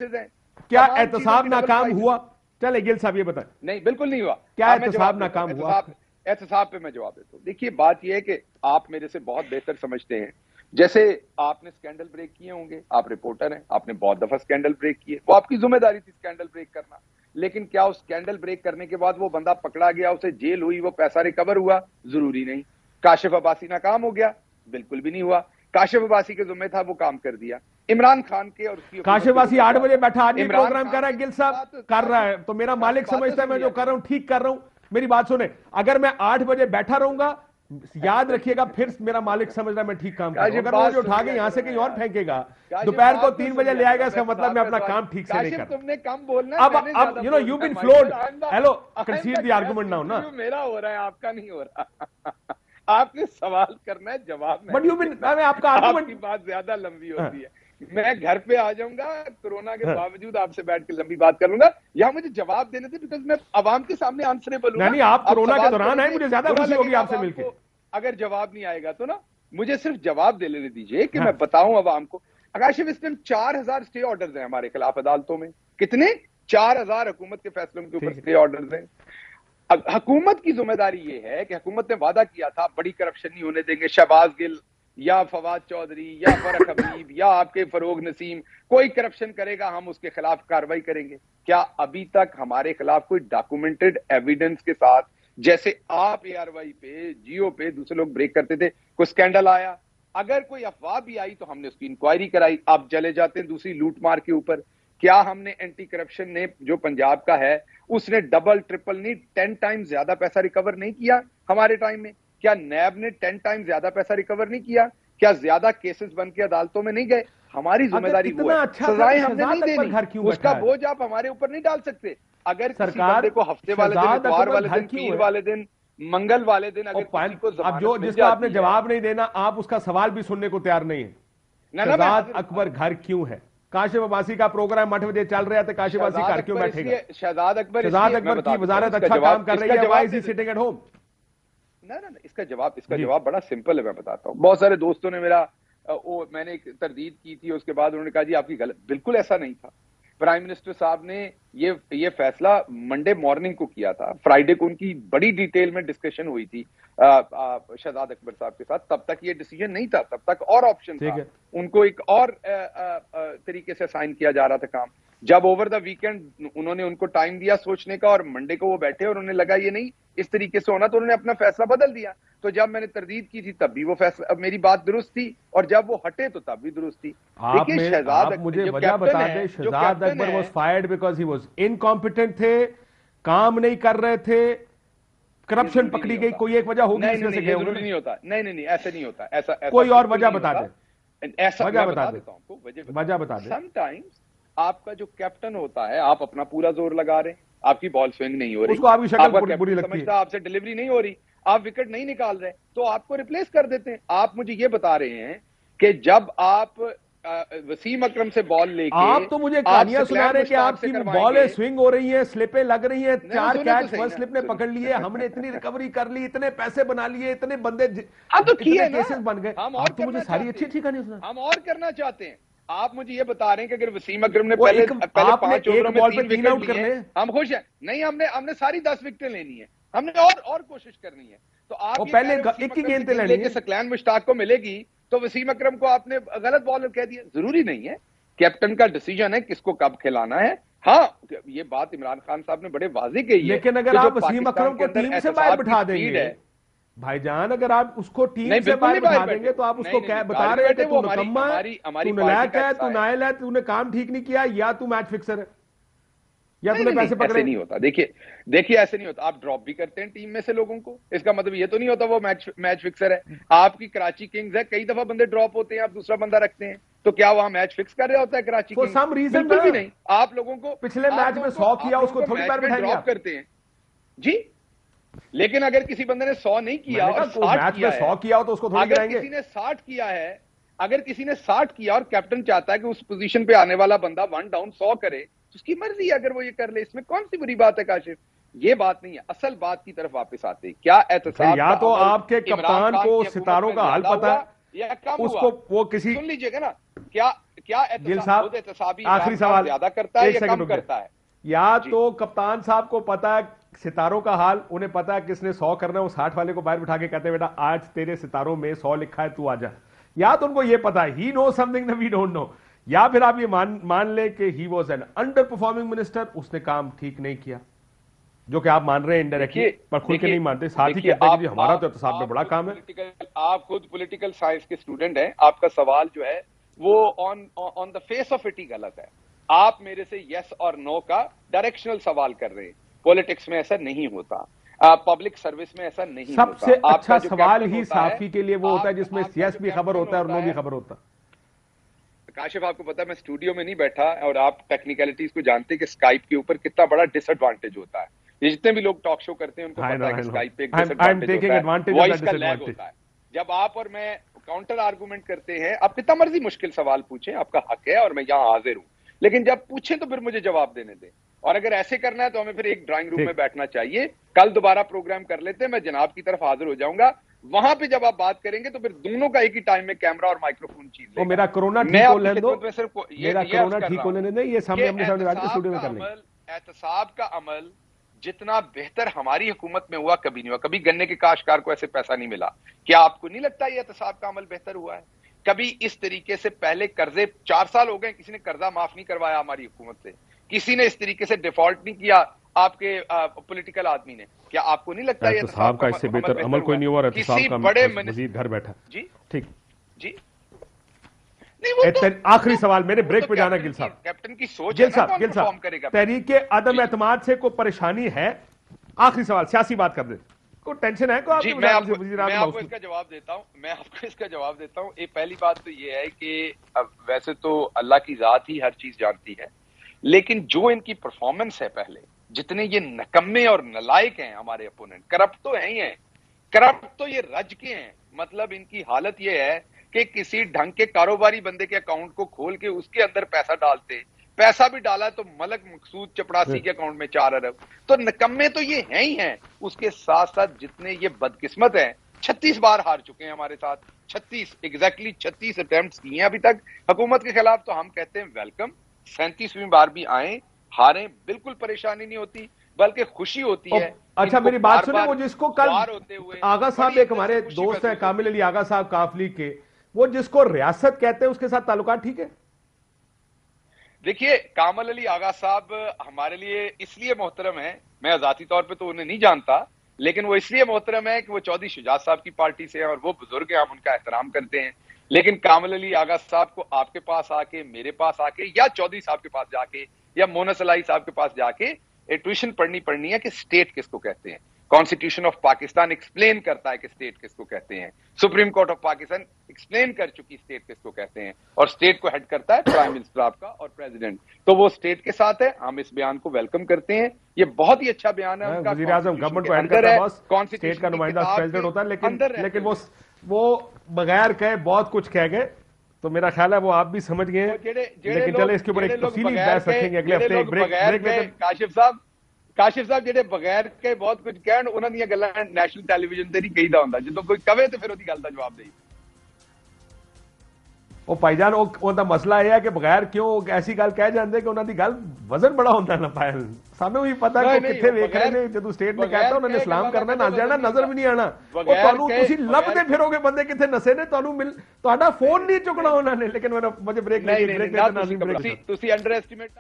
क्या एहतसाब नाकाम हुआ? चले गिल साहब ये बताएं। नहीं, बिल्कुल नहीं हुआ। क्या एहतसाब नाकाम हुआ? एहतसाब पे मैं जवाब देता हूँ। देखिए, बात यह है कि आप मेरे से बहुत बेहतर समझते हैं। जैसे आपने स्कैंडल ब्रेक किए होंगे, आप रिपोर्टर हैं, आपने बहुत दफा स्कैंडल ब्रेक किए, वो आपकी जिम्मेदारी थी स्कैंडल ब्रेक करना। लेकिन क्या उस स्कैंडल ब्रेक करने के बाद वो बंदा पकड़ा गया, उसे जेल हुई, वो पैसा रिकवर हुआ? जरूरी नहीं। काशिफ अब्बासी नाकाम हो गया? बिल्कुल भी नहीं हुआ। काशिफ अब्बासी के जिम्मे था, वो काम कर दिया। इमरान खान के और उसकी काशिफ अब्बासी 8 बजे बैठा आदमी प्रोग्राम कर रहा है, गिल साहब कर रहा है, तो मेरा मालिक समझता है मैं जो कर रहा हूं ठीक कर रहा हूं। मेरी बात सुने, अगर मैं 8 बजे बैठा रहूंगा, याद रखिएगा, फिर मेरा मालिक समझ रहा है मैं ठीक काम कर रहा हूं। अगर मुझे उठा के यहां से कहीं और फेंकेगा, दोपहर को 3 बजे ले आएगा, इसका मतलब मैं अपना काम ठीक से नहीं कर रहा। तुमने कम बोलना। अब you been floored. Hello, concede the argument now ना। मेरा हो रहा है, आपका नहीं हो रहा। आपने सवाल करना है, जवाब बट यू बीन, मैं आपका आर्गुमेंट, आपकी बात ज्यादा लंबी होती है। मैं घर पे आ जाऊंगा, कोरोना के बावजूद आपसे बैठ के लंबी बात कर लूंगा। यहाँ मुझे जवाब देने थे, बिकॉज मैं आवाम के सामने आंसरेबल हूं। नहीं, आप कोरोना के दौरान आए, मुझे ज्यादा खुशी होगी आपसे मिलकर। अगर जवाब नहीं आएगा तो ना, मुझे सिर्फ जवाब दे लेने दीजिए कि मैं बताऊं आवाम को। काशिफ, इस टाइम 4000 स्टे ऑर्डर्स हैं हमारे खिलाफ अदालतों में। कितने? 4000 हुकूमत के फैसलों के ऊपर स्टे ऑर्डर्स हैं। अब हुकूमत की जिम्मेदारी ये है कि हुकूमत ने वादा किया था बड़ी करप्शन नहीं होने देंगे। शहबाज गिल या फवाद चौधरी या फरक हबीब या आपके फरोग नसीम कोई करप्शन करेगा, हम उसके खिलाफ कार्रवाई करेंगे। क्या अभी तक हमारे खिलाफ कोई डॉक्यूमेंटेड एविडेंस के साथ, जैसे आप ARY पे, जियो पे दूसरे लोग ब्रेक करते थे, कोई स्कैंडल आया? अगर कोई अफवाह भी आई तो हमने उसकी इंक्वायरी कराई। आप चले जाते हैं दूसरी लूट मार के ऊपर। क्या हमने एंटी करप्शन ने, जो पंजाब का है, उसने डबल ट्रिपल नहीं 10 टाइम ज्यादा पैसा रिकवर नहीं किया हमारे टाइम में? क्या नैब ने 10 टाइम ज्यादा पैसा रिकवर नहीं किया? क्या ज्यादा केसेस बन के अदालतों में नहीं गए? हमारी जिम्मेदारी वो है। सजाएं हमने नहीं देनी, उसका बोझ आप हमारे ऊपर नहीं डाल सकते। अगर किसी बंदे को हफ्ते वाले दिन, इतवार वाले दिन, पीर वाले दिन, मंगल वाले दिन, अगर किसी को अब जो जिसका आपने जवाब नहीं देना, आप उसका सवाल भी सुनने को तैयार नहीं है। शहजाद अकबर घर क्यों है? काशिफ अब्बासी का प्रोग्राम 8 बजे चल रहा है, तो काशिफ अब्बासी घर क्यों बैठेगा? शहजाद अकबर की वजारत अच्छा काम कर रही है, why is he sitting at home? ना, इसका जवाब बड़ा सिंपल है, मैं बताता हूं। बहुत सारे दोस्तों ने मैंने एक तरदीद की थी, उसके बाद उन्होंने कहा जी आपकी गलत। बिल्कुल ऐसा नहीं था। प्राइम मिनिस्टर साहब ने ये फैसला मंडे मॉर्निंग को किया था। फ्राइडे को उनकी बड़ी डिटेल में डिस्कशन हुई थी शहजाद अकबर साहब के साथ। तब तक ये डिसीजन नहीं था, तब तक और ऑप्शन था, उनको एक और तरीके से साइन किया जा रहा था काम। जब ओवर द वीकेंड उन्होंने उनको टाइम दिया सोचने का, और मंडे को वो बैठे और उन्हें लगा ये नहीं इस तरीके से होना, तो उन्होंने अपना फैसला बदल दिया। तो जब मैंने तरदीद की थी तब भी वो फैसला, अब मेरी बात दुरुस्त थी, और जब वो हटे तो तब भी दुरुस्त थी। देखिए, शहजाद, मुझे वजह बता दें, Shahzad Akbar was fired because he was incompetent थे, काम नहीं कर रहे थे, करप्शन पकड़ी गई, कोई एक वजह होगी इसमें से गए? नहीं होता। नहीं, ऐसा नहीं होता। ऐसा कोई और वजह बता दें। ऐसा वजह बता देता हूं, वजह बता दें। समटाइम्स आपका जो कैप्टन होता है, आप अपना पूरा जोर लगा रहे हैं, आपकी बॉल स्विंग नहीं हो रही, उसको आपकी शक्ल बुरी लगती है, आपसे डिलीवरी नहीं हो रही, आप विकेट नहीं निकाल रहे, तो आपको रिप्लेस कर देते हैं। आप मुझे ये बता रहे हैं कि जब आप वसीम अकरम से बॉल लेके, आप तो मुझे कहानियां सुना रहे हैं कि आपकी बॉलें स्विंग हो रही हैं, स्लिपें लग रही हैं, 4 कैच 1 स्लिप ने पकड़ लिए, हमने इतनी रिकवरी कर ली, इतने पैसे बना लिए, इतने बंदे, इतने केसेस बन गए। आप तो मुझे सारी अच्छी कहानी सुना। हम और करना चाहते हैं। आप मुझे ये बता रहे हैं कि अगर वसीम अकरम ने पहले 5 ओवरों में 3 विकेट लिए, हम खुश हैं? नहीं, हमने सारी 10 विकेटें लेनी है, हमने और कोशिश करनी है। तो आप पहले एक ही गेंद पे लेनी है। सकलैन मुश्ताक को मिलेगी, तो वसीम अकरम को आपने गलत बॉलर कह दिया। जरूरी नहीं है, कैप्टन का डिसीजन है किसको कब खिलाना है। हाँ, ये बात इमरान खान साहब ने बड़े वाज़ेह कही है, लेकिन अगर आप वसीम अकरम को टीम से बाहर बिठा देंगे भाईजान, अगर आप उसको टीम से बाहर बिठा देंगे, तो आप उसको क्या बता रहे हैं कि तू नकम्मा है, तू नालायक है, तू नाइल है, तूने काम ठीक नहीं किया, या तू मैच फिक्सर है, या तूने पैसे पकड़े? ऐसे नहीं होता। देखिए ऐसे नहीं होता। आप ड्रॉप भी करते हैं टीम में से लोगों को, इसका मतलब ये तो नहीं होता वो मैच फिक्सर है। आपकी कराची किंग्स है, कई दफा बंदे ड्रॉप होते हैं, आप दूसरा बंदा रखते हैं, तो क्या वहां मैच फिक्स कर रहा होता है कराची किंग्स? सम रीजन बिल्कुल भी नहीं। आप लोगों को पिछले मैच में 100 किया, उसको थोड़ी बार बिठाएंगे करते हैं जी। लेकिन अगर किसी बंदे ने 100 नहीं किया और 60 किया, 100 किया हो तो उसको थोड़ी गिराएंगे। किसी ने 60 किया है, अगर किसी ने 60 किया और कैप्टन चाहता है कि उस पोजीशन पे आने वाला बंदा 1 डाउन 100 करे, तो उसकी मर्जी है, अगर वो ये कर ले, इसमें कौन सी बुरी बात है काशिफ? ये बात नहीं है। असल बात की तरफ वापस आते हैं। क्या एहतसाब, या तो आपके कप्तान को सितारों का हाल पता है, या कम उसको वो किसी, सुन लीजिएगा ना, क्या क्या गिल साहब आखिरी सवाल ज्यादा करता है या कम करता है? या तो कप्तान साहब को पता है सितारों का हाल, उन्हें पता है किसने 100 करना है, वो 60 वाले को बाहर बिठा के कहते हैं बेटा आज तेरे सितारों में 100 लिखा है, तू आजा। या तो उनको ये पता है he know something that we don't know, या फिर आप ये मान ले कि he was an underperforming minister, उसने काम ठीक नहीं किया, जो कि आप मान रहे हैं इनडायरेक्टली, पर खुद के नहीं मानते, साथ ही कहते हैं कि हमारा तो साहब में बड़ा काम है। आप खुद पॉलिटिकल साइंस के स्टूडेंट हैं, आपका सवाल जो है वो on the face of it ही गलत है। आप मेरे से यस और नो का डायरेक्शनल सवाल कर रहे हैं। पॉलिटिक्स में ऐसा नहीं होता, पब्लिक सर्विस में ऐसा नहीं होता। सबसे अच्छा सवाल ही साफी के लिए वो होता है जिसमें यस भी खबर होता है और नो भी खबर होता है। काशिफ, आपको पता है मैं स्टूडियो में नहीं बैठा और आप टेक्निकलिटीज को जानते हैं कि स्काइप के ऊपर कितना बड़ा डिसएडवांटेज होता है। ये जितने भी लोग टॉक शो करते हैं उनको पता है कि स्काइप पे एक डिसएडवांटेज होता है, वॉइस का लैग होता है। जब आप और मैं काउंटर आर्गुमेंट करते हैं, आप कितना मर्जी मुश्किल सवाल पूछें, आपका हक है और मैं यहाँ हाजिर हूं, लेकिन जब पूछें तो फिर मुझे जवाब देने दें। और अगर ऐसे करना है तो हमें फिर एक ड्राइंग रूम में बैठना चाहिए। कल दोबारा प्रोग्राम कर लेते हैं, मैं जनाब की तरफ हाजिर हो जाऊंगा। वहां पे जब आप बात करेंगे तो फिर दोनों का एक ही टाइम में कैमरा और माइक्रोफोन चीज लेगा। मेरा कोरोना ठीक हो लेने दो, मेरा कोरोना ठीक हो लेने दें, ये सामने हमने स्टूडियो में कर लेंगे। एहतसाब का अमल जितना बेहतर हमारी हुकूमत में हुआ कभी नहीं हुआ। कभी गन्ने के काश्तकार को ऐसे पैसा नहीं मिला। क्या आपको नहीं लगता ये एहतसाब का अमल बेहतर हुआ है? कभी इस तरीके से पहले कर्जे 4 साल हो गए, किसी ने कर्जा माफ नहीं करवाया हमारी हुकूमत से, किसी ने इस तरीके से डिफॉल्ट नहीं किया आपके पॉलिटिकल आदमी ने। क्या आपको नहीं लगता ये साहब का इससे बेहतर अमल कोई नहीं हुआ? किसी बड़े वजीर घर बैठा जी ठीक जी आखिरी सवाल, मेरे ब्रेक पे जाना गिल साहब। कैप्टन की सोच गिल साहब तहरीके अदम एतमाद से कोई परेशानी है? आखिरी सवाल, सियासी बात कर दे, कोई टेंशन है? मैं आपको इसका जवाब देता हूं। एक पहली बात तो ये है कि वैसे तो अल्लाह की जात ही हर चीज जानती है, लेकिन जो इनकी परफॉर्मेंस है, पहले जितने ये नकम्मे और नलायक हैं हमारे अपोनेंट, करप्ट तो है ही हैं, करप्ट तो ये रज के हैं। मतलब इनकी हालत ये है कि किसी ढंग के कारोबारी बंदे के अकाउंट को खोल के उसके अंदर पैसा डालते, पैसा भी डाला तो मलक मकसूद चपड़ासी के अकाउंट में 4 अरब। तो नकम्मे तो ये हैं ही हैं। उसके साथ साथ जितने ये बदकिस्मत हैं, 36 बार हार चुके हैं हमारे साथ, 36 अटेम्प्ट किए हैं अभी तक हुकूमत के खिलाफ। तो हम कहते हैं वेलकम, 37वीं बार भी आए, हारें, बिल्कुल परेशानी नहीं होती, बल्कि खुशी होती है। अच्छा मेरी बात सुने, वो जिसको कल आगा साहब, एक हमारे दोस्त है कामिल अली आगा साहब काफली के, वो जिसको रियासत कहते हैं, उसके साथ ताल्लुकात ठीक है? देखिए, कामिल अली आगा साहब हमारे लिए इसलिए मोहतरम है, मैं जाती तौर पे तो उन्हें नहीं जानता, लेकिन वो इसलिए मोहतरम है कि वो चौधरी शुजात साहब की पार्टी से हैं और वो बुजुर्ग हैं, हम उनका एहतराम करते हैं। लेकिन कामिल अली आगा साहब को आपके पास आके, मेरे पास आके, या चौधरी साहब के पास जाके, या मोनस अलाई साहब के पास जाके ट्यूशन पढ़नी है कि स्टेट किसको कहते हैं। कॉन्स्टिट्यूशन ऑफ पाकिस्तान एक्सप्लेन करता है कि स्टेट किसको कहते हैं। Supreme court of Pakistan explain कर चुकी स्टेट किसको कहते हैं, और स्टेट को हेड करता है प्राइम मिनिस्टर आपका और प्रेसिडेंट। तो वो स्टेट के साथ है, हम इस बयान को वेलकम करते हैं। ये बहुत ही अच्छा बयान है उनका। वज़ीर आज़म गवर्नमेंट को हेड करता है, बॉस, स्टेट का नुमाइंदा प्रेसिडेंट होता है, लेकिन वो बगैर कहे बहुत कुछ कह गए, तो मेरा ख्याल है वो आप भी समझ गए। लेकिन चले इसके ऊपर एक तफसीली बहस रखेंगे अगले हफ्ते। ब्रेक काशिफ साहब जेडे बगैर के बहुत कुछ कहण, उन्हां ਦੀਆਂ ਗੱਲਾਂ ਨੈਸ਼ਨਲ ਟੈਲੀਵਿਜ਼ਨ ਤੇ ਨਹੀਂ ਕਹੀਦਾ ਹੁੰਦਾ। ਜਦੋਂ ਕੋਈ ਕਵੇ ਤੇ ਫਿਰ ਉਹਦੀ ਗੱਲ ਦਾ ਜਵਾਬ ਦੇਈ। ਉਹ ਭਾਈਜਾਨ ਉਹਦਾ ਮਸਲਾ ਇਹ ਹੈ ਕਿ ਬਗੈਰ ਕਿਉਂ ਐਸੀ ਗੱਲ ਕਹਿ ਜਾਂਦੇ ਕਿ ਉਹਨਾਂ ਦੀ ਗੱਲ ਵਜ਼ਨ ਬੜਾ ਹੁੰਦਾ ਨਾ ਪਾਇਲ। ਸਾਨੂੰ ਵੀ ਪਤਾ ਕਿ ਕਿੱਥੇ ਵੇਖ ਰਹੇ ਨੇ। ਜਦੋਂ ਸਟੇਟ ਨੇ ਕਹਿਤਾ ਉਹਨਾਂ ਨੇ ਸਲਾਮ ਕਰਨਾ, ਨੱਸ ਜਾਣਾ, ਨਜ਼ਰ ਵੀ ਨਹੀਂ ਆਣਾ। ਉਹ ਤੁਹਾਨੂੰ ਤੁਸੀਂ ਲੱਭਦੇ ਫਿਰੋਗੇ ਬੰਦੇ ਕਿੱਥੇ ਨਸੇ ਨੇ, ਤੁਹਾਡਾ ਫੋਨ ਨਹੀਂ ਚੁੱਕਣਾ ਉਹਨਾਂ ਨੇ। ਲੇਕਿਨ ਮੈਨੂੰ ਬ੍ਰੇਕ ਨਹੀਂ, ਤੁਸੀਂ ਅੰਡਰ ਐਸਟੀਮੇਟ